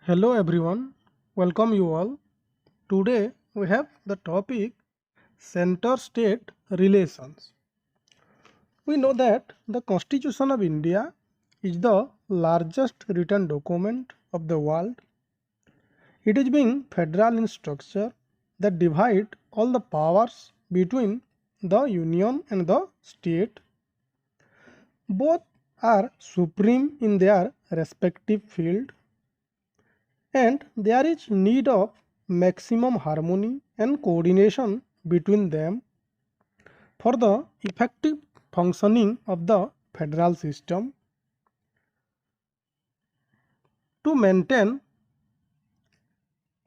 Hello everyone, welcome you all. Today we have the topic center-state relations. We know that the Constitution of India is the largest written document of the world. It is being federal in structure that divide all the powers between the union and the state. Both are supreme in their respective field, and there is need of maximum harmony and coordination between them for the effective functioning of the federal system. To maintain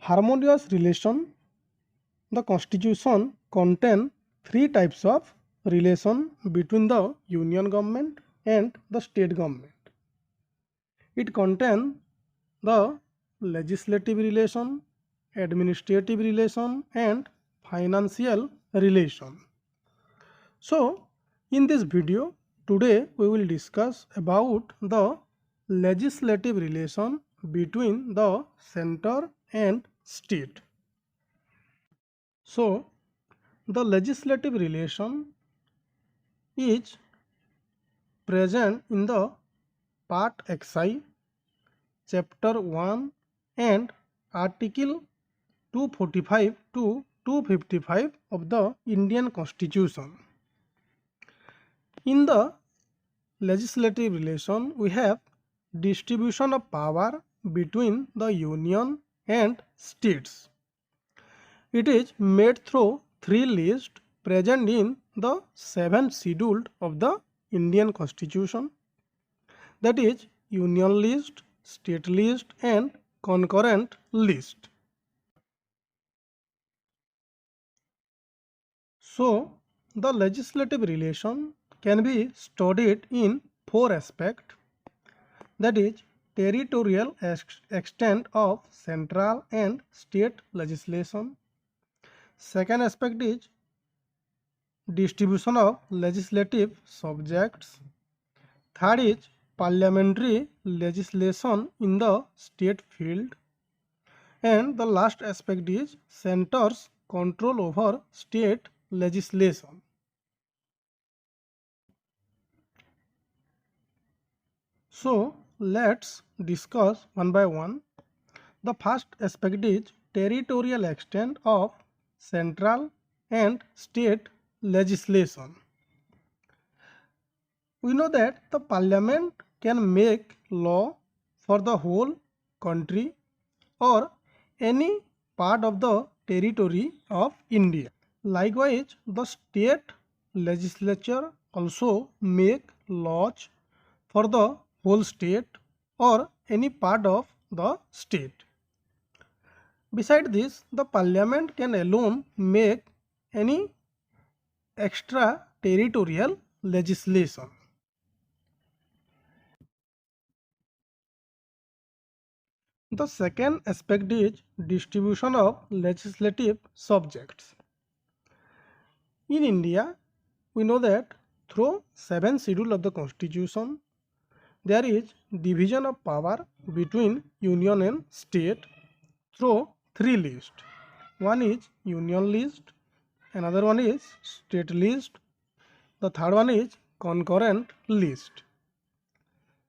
harmonious relation, the Constitution contains three types of relation between the union government and the state government. It contains the legislative relation, administrative relation, and financial relation. So, in this video, today we will discuss about the legislative relation between the center and state. So, the legislative relation is present in the Part XI, Chapter 1 and Article 245 to 255 of the Indian Constitution. In the legislative relation, we have distribution of power between the union and states. It is made through three lists present in the 7th schedule of the Indian Constitution, that is union list, state list and concurrent list. So, the legislative relation can be studied in four aspects, that is territorial extent of central and state legislation. Second aspect is distribution of legislative subjects. Third is parliamentary legislation in the state field. And the last aspect is center's control over state legislation. So, let's discuss one by one. The first aspect is territorial extent of central and state legislation. We know that the parliament can make law for the whole country or any part of the territory of India. Likewise, the state legislature also make laws for the whole state or any part of the state. Besides this, the parliament can alone make any extra territorial legislation. The second aspect is distribution of legislative subjects. In India, we know that through 7th schedule of the Constitution, there is division of power between union and state through three lists. One is union list, another one is state list, the third one is concurrent list.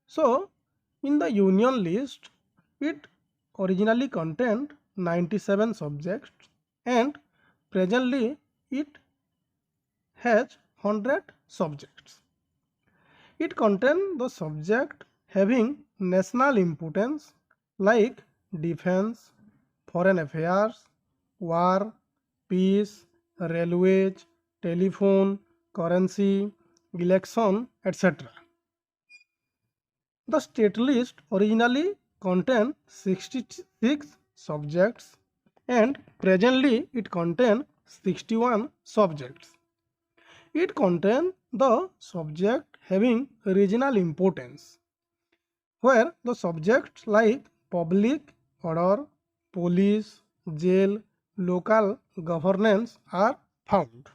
So, in the union list, it originally contained 97 subjects and presently it has 100 subjects. It contains the subject having national importance like defense, foreign affairs, war, peace, railways, telephone, currency, election, etc. The state list originally contained 66 subjects and presently it contains 61 subjects. It contains the subject having regional importance, where the subjects like public order, police, jail, local governance are found.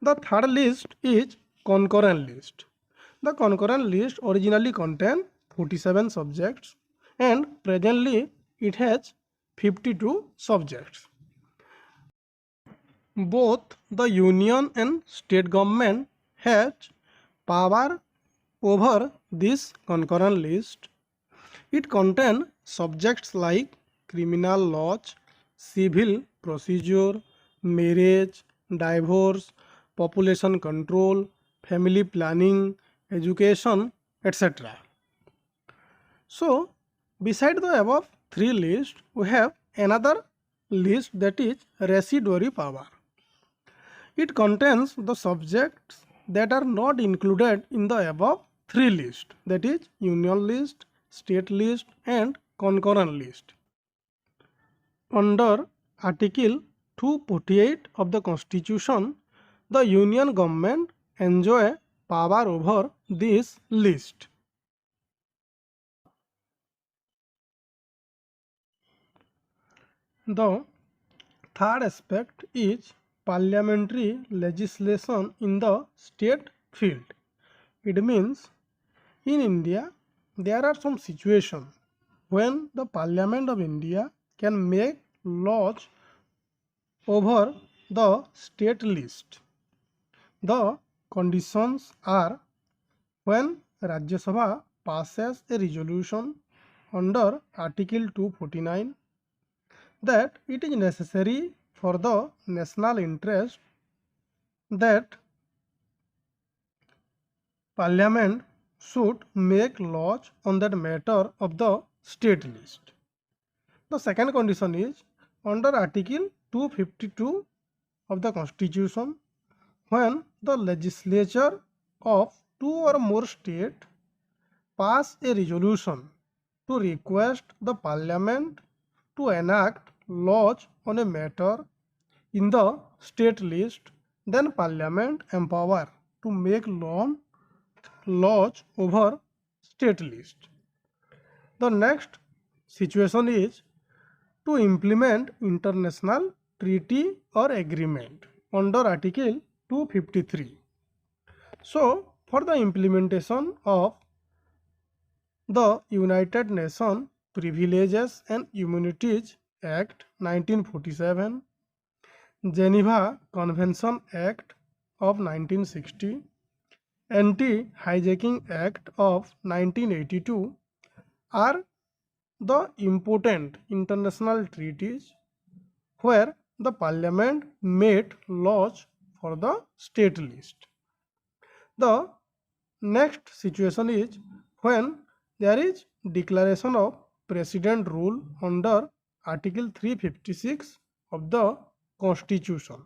The third list is concurrent list. The concurrent list originally contained 47 subjects and presently it has 52 subjects. Both the union and state government has power over this concurrent list. It contains subjects like criminal laws, civil procedure, marriage, divorce, population control, family planning, education, etc. So, beside the above three lists, we have another list, that is residuary power. It contains the subjects that are not included in the above three lists, that is union list, state list and concurrent list. Under Article 248 of the Constitution, the union government enjoy power over this list. The third aspect is parliamentary legislation in the state field. It means in India there are some situations when the Parliament of India can make laws over the state list. The conditions are when Rajya Sabha passes a resolution under Article 249 that it is necessary for the national interest that Parliament should make laws on that matter of the state list. The second condition is under Article 252 of the Constitution, when the legislature of two or more states pass a resolution to request the Parliament to enact laws on a matter in the state list, then Parliament empower to make laws over state list. The next situation is to implement international treaty or agreement under Article 253. So, for the implementation of the United Nations Privileges and Immunities Act 1947, Geneva Convention Act of 1960, Anti-Hijacking Act of 1982 are the important international treaties where the Parliament made laws for the state list. The next situation is when there is declaration of President rule under Article 356 of the Constitution.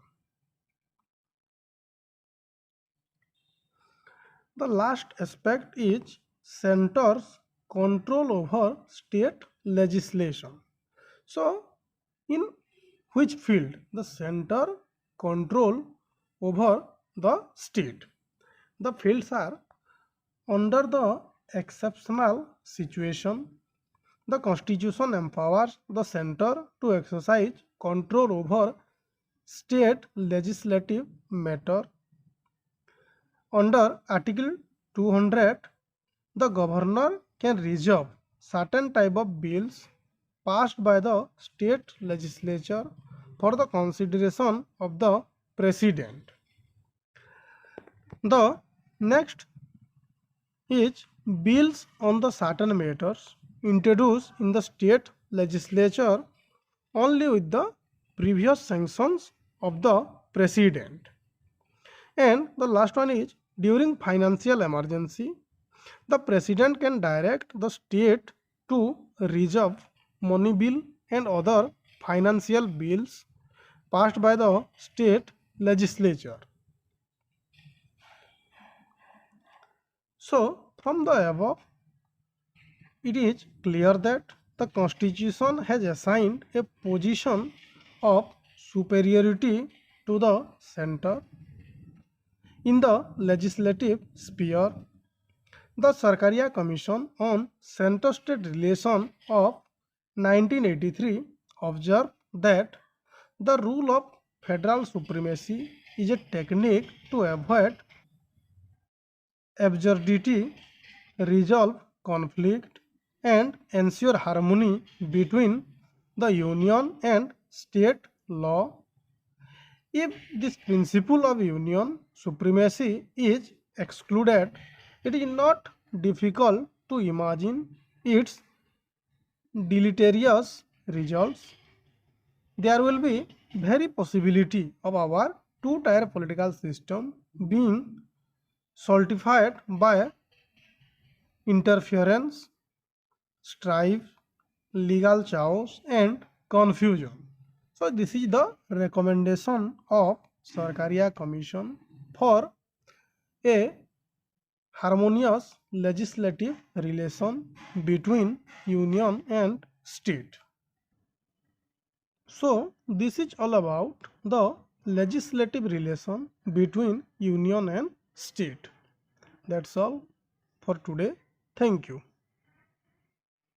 The last aspect is center's control over state legislation. So, in which field the center control over the state? The fields are under the exceptional situation. The Constitution empowers the center to exercise control over state legislative matter. Under Article 200, the governor can reserve certain type of bills passed by the state legislature for the consideration of the president. The next is bills on the certain matters introduced in the state legislature only with the previous sanctions of the president. And the last one is during financial emergency, the president can direct the state to reserve money bill and other financial bills passed by the state legislature. So, from the above, it is clear that the Constitution has assigned a position of superiority to the center. In the legislative sphere, the Sarkaria Commission on Center-State Relation of 1983 observed that the rule of federal supremacy is a technique to avoid absurdity, resolve conflict, and ensure harmony between the union and state law. If this principle of union supremacy is excluded, it is not difficult to imagine its deleterious results. There will be very possibility of our two-tier political system being solidified by interference, strife, legal chaos and confusion. So this is the recommendation of Sarkaria Commission for a harmonious legislative relation between union and state. So this is all about the legislative relation between union and state. That's all for today. Thank you.